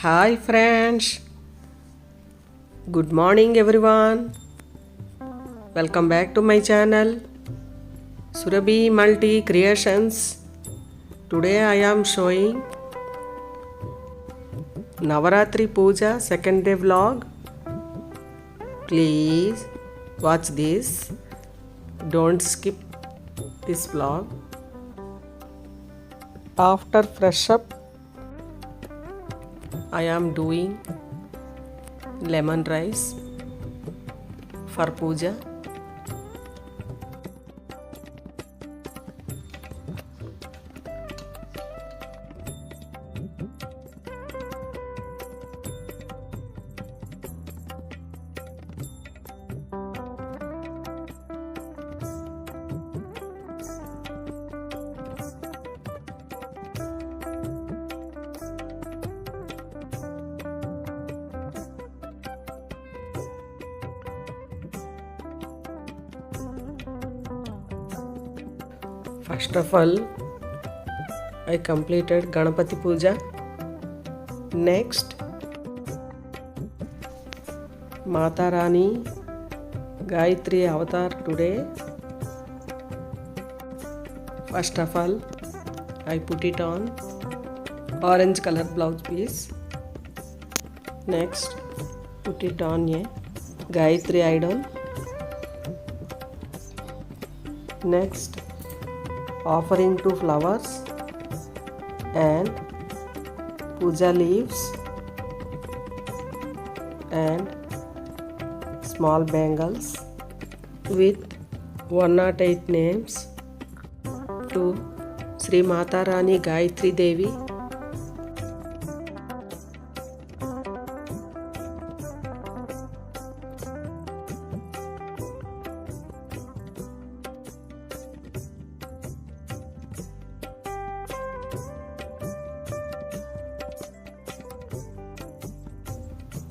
Hi friends, good morning everyone. Welcome back to my channel Surabhi Multi Creations. Today I am showing Navaratri Puja second day vlog. Please watch this. Don't skip this vlog. After fresh up, I am doing lemon rice for puja. First of all, I completed Ganapati Puja. Next, Mata Rani Gayatri Avatar today. First of all, I put it on orange color blouse piece. Next, put it on a Gayatri idol. Next, offering 2 flowers and puja leaves and small bangles with 108 names to Sri Mata Rani Gayatri Devi.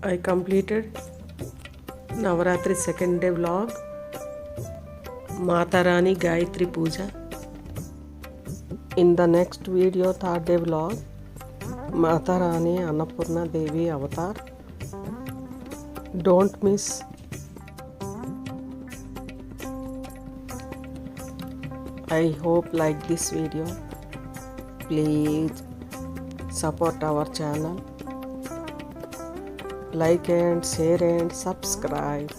I completed Navaratri second day vlog, Mata Rani Gayatri Puja. In the next video, third day vlog, Mata Rani Annapurna Devi Avatar. Don't miss. I hope like this video. Please support our channel. Like and share and subscribe.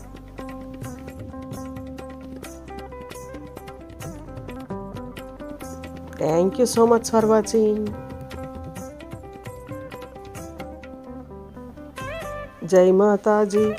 Thank you so much for watching. Jai Mata Ji.